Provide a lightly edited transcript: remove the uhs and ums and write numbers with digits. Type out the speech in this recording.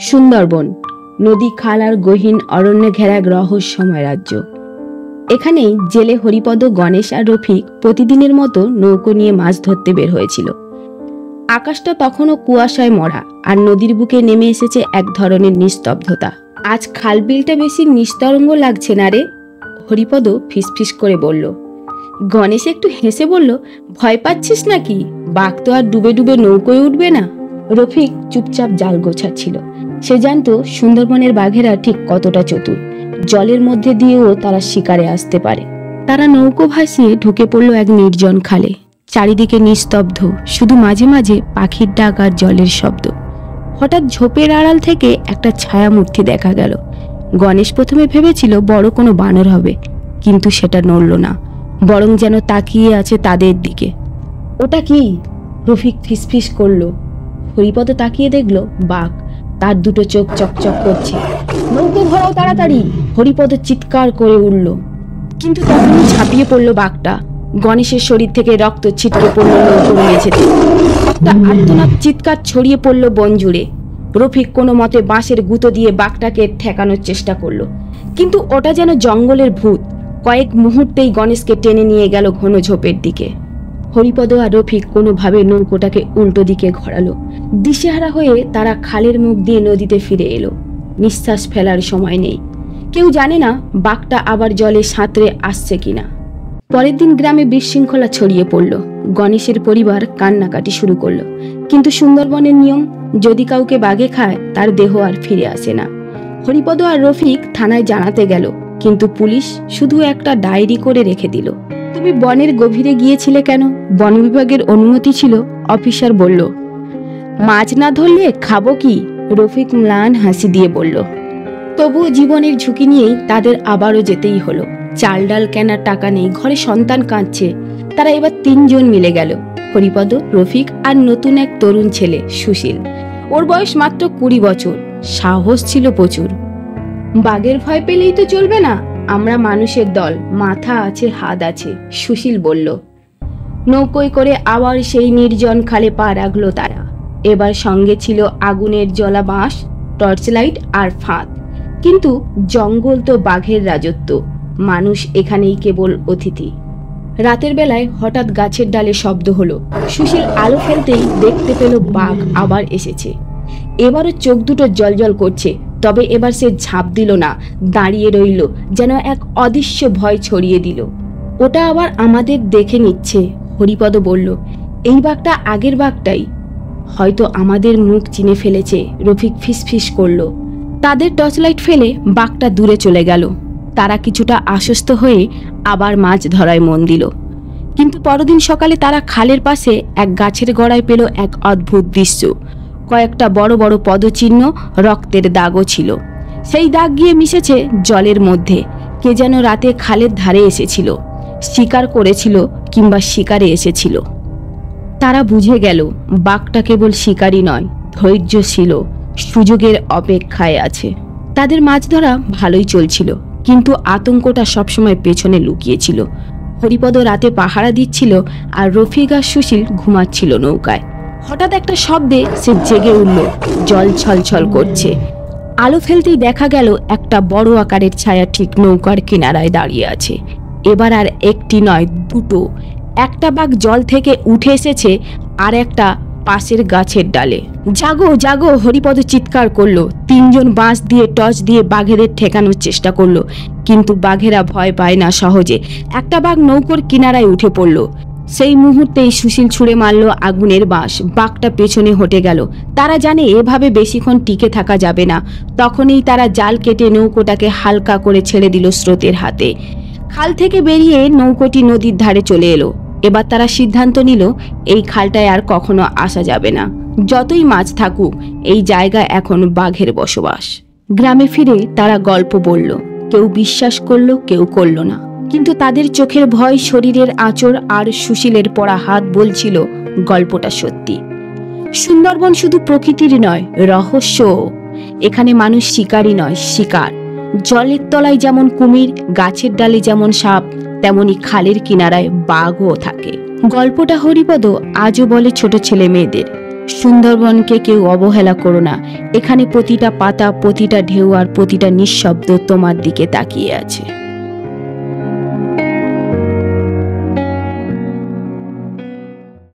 সুন্দরবন নদী, খাল আর গহীন অরণ্যে ঘেরা এক রহস্যময় রাজ্য। এখানেই জেলে হরিপদ, গণেশ আর রফিক প্রতিদিনের মতো নৌকো নিয়ে মাছ ধরতে বের হয়েছিল। আকাশটা তখনও কুয়াশায় মরা, আর নদীর বুকে নেমে এসেছে এক ধরনের নিস্তব্ধতা। আজ খালবিলটা বেশি নিস্তরঙ্গ লাগছে না রে, হরিপদ ফিসফিস করে বলল। গণেশ একটু হেসে বলল, ভয় পাচ্ছিস নাকি? বাঘ তো আর ডুবে ডুবে নৌকোয় উঠবে না। রফিক চুপচাপ জাল গোছাচ্ছিল। সে জানতো সুন্দরবনের বাঘেরা ঠিক কতটা চতুর। জলের মধ্যে দিয়েও তারা শিকারে আসতে পারে। তারা নৌকো ভাসিয়ে ঢুকে পড়ল এক নির্জন খালে। চারিদিকে নিস্তব্ধ, শুধু মাঝে মাঝে পাখির ডাক আর জলের শব্দ। হঠাৎ ঝোপের আড়াল থেকে একটা ছায়ামূর্তি দেখা গেল। গণেশ প্রথমে ভেবেছিল বড় কোনো বানর হবে, কিন্তু সেটা নড়ল না, বরং যেন তাকিয়ে আছে তাদের দিকে। ওটা কি? রফিক ফিসফিস করলো। হরিপদ তাকিয়ে দেখল বাঘ, তার দুটো চোখ চকচক করছে। নৌকো ধরাও তাড়াতাড়ি, হরিপদ চিৎকার করে উঠল। কিন্তু তখনই ঝাঁপিয়ে পড়ল বাঘটা। গণেশের শরীর থেকে রক্ত ছিটকে পড়ল নৌকোর মেঝেতে। একটা আর্তনাদ চিৎকার ছড়িয়ে পড়ল বন জুড়ে। রফিক কোনো মতে বাঁশের গুঁতো দিয়ে বাঘটাকে ঠেকানোর চেষ্টা করলো, কিন্তু ওটা যেন জঙ্গলের ভূত। কয়েক মুহূর্তেই গণেশকে টেনে নিয়ে গেল ঘন ঝোপের দিকে। হরিপদ আর রফিক কোনোভাবে নৌকোটাকে উল্টো দিকে ঘোরালো। দিশেহারা হয়ে তারা খালের মুখ দিয়ে নদীতে ফিরে এলো। নিঃশ্বাস ফেলার সময় নেই। কেউ জানে না বাঘটা আবার জলে সাঁতরে আসছে কিনা। পরের দিন গ্রামে বিশৃঙ্খলা ছড়িয়ে পড়ল। গণেশের পরিবার কান্নাকাটি শুরু করলো। কিন্তু সুন্দরবনের নিয়ম, যদি কাউকে বাঘে খায় তার দেহ আর ফিরে আসে না। হরিপদ আর রফিক থানায় জানাতে গেল, কিন্তু পুলিশ শুধু একটা ডায়েরি করে রেখে দিল। তুমি বনের গভীরে গিয়েছিলে কেন? বন বিভাগের অনুমতি ছিল, অফিসার বলল। মাছ না ধরলে খাবো কি? রফিক ম্লান হাসি দিয়ে বলল। তবুও জীবনের ঝুঁকি নিয়েই তাদের আবারও যেতেই হলো। চাল ডাল কেনার টাকা নেই, ঘরে সন্তান কাঁদছে। তারা এবার 3 জন মিলে গেল, হরিপদ, রফিক আর নতুন এক তরুণ ছেলে সুশীল। ওর বয়স মাত্র 20 বছর। সাহস ছিল প্রচুর। বাঘের ভয় পেলেই তো চলবে না, আমরা মানুষের দল, মাথা আছে, হাত আছে, সুশীল বলল। নৌকোয় করে আবার সেই নির্জন খালে পা রাখলো তারা। এবার সঙ্গে ছিল আগুনের জ্বলা বাঁশ, টর্চ লাইট আর ফাঁদ। কিন্তু জঙ্গল তো বাঘের রাজত্ব, মানুষ এখানেই কেবল অতিথি। রাতের বেলায় হঠাৎ গাছের ডালে শব্দ হলো। সুশীল আলো ফেলতেই দেখতে পেল বাঘ আবার এসেছে। এবারও চোখ দুটো জলজল করছে। তবে এবার সে ঝাঁপ দিল না, দাঁড়িয়ে রইল, যেন এক অদৃশ্য ভয় ছড়িয়ে দিল। ওটা আবার আমাদের দেখে নিচ্ছে, হরিপদ বলল। এই বাঘটা আগের বাঘটাই, হয়তো আমাদের মুখ চিনে ফেলেছে, রফিক ফিসফিস করল। তাদের টর্চ লাইট ফেলে বাঘটা দূরে চলে গেল। তারা কিছুটা আশ্বস্ত হয়ে আবার মাছ ধরায় মন দিল। কিন্তু পরদিন সকালে তারা খালের পাশে এক গাছের গোড়ায় পেল এক অদ্ভুত দৃশ্য। কয়েকটা বড় বড় পদচিহ্ন, রক্তের দাগও ছিল। সেই দাগ গিয়ে মিশেছে জলের মধ্যে। কে যেন রাতে খালের ধারে এসেছিল, শিকার করেছিল কিংবা শিকারে এসেছিল। তারা বুঝে গেল বাঘটা কেবল শিকারী নয়, ধৈর্যশীল, সুযোগের অপেক্ষায় আছে। তাদের মাছ ধরা ভালোই চলছিল, কিন্তু আতঙ্কটা সবসময় পেছনে লুকিয়েছিল। হরিপদ রাতে পাহারা দিচ্ছিল, আর রফিক আর সুশীল ঘুমাচ্ছিল নৌকায়। হঠাৎ একটা শব্দে সে জেগে উঠল। জল ছলছল করছে। আলো ফেলতেই দেখা গেল একটা বড় আকারের ছায়া ঠিক নৌকার কিনারায় দাঁড়িয়ে আছে। এবার আর একটি নয়, দুটো। একটা বাঘ জল থেকে উঠে এসেছে, আর একটা পাশের গাছের ডালে। জাগো জাগো, হরিপদ চিৎকার করলো। 3 জন বাঁশ দিয়ে টর্চ দিয়ে বাঘেদের ঠেকানোর চেষ্টা করলো, কিন্তু বাঘেরা ভয় পায় না সহজে। একটা বাঘ নৌকোর কিনারায় উঠে পড়ল। সেই মুহূর্তেই সুশীল ছুঁড়ে মারল আগুনের বাঁশ। বাঘটা পেছনে হটে গেল। তারা জানে এভাবে বেশিক্ষণ টিকে থাকা যাবে না। তখনই তারা জাল কেটে নৌকোটাকে হালকা করে ছেড়ে দিল স্রোতের হাতে। খাল থেকে বেরিয়ে নৌকোটি নদীর ধারে চলে এলো। এবার তারা সিদ্ধান্ত নিল এই খালটায় আর কখনো আসা যাবে না। যতই মাছ থাকুক, এই জায়গায় এখন বাঘের বসবাস। গ্রামে ফিরে তারা গল্প বলল। কেউ বিশ্বাস করলো, কেউ করলো না। কিন্তু তাদের চোখের ভয়, শরীরের আঁচড় আর সুশীলের পড়া হাত বলছিল গল্পটা সত্যি। সুন্দরবন শুধু প্রকৃতির নয়, রহস্য। এখানে মানুষ শিকারী নয়, শিকার। জলের তলায় যেমন কুমির, গাছের ডালে যেমন সাপ, তেমনি খালের কিনারায় বাঘও থাকে। গল্পটা হরিপদ আজও বলে ছোট ছেলে মেয়েদের। সুন্দরবনকে কেউ অবহেলা করো না। এখানে প্রতিটা পাতা, প্রতিটা ঢেউ আর প্রতিটা নিঃশব্দ তোমার দিকে তাকিয়ে আছে।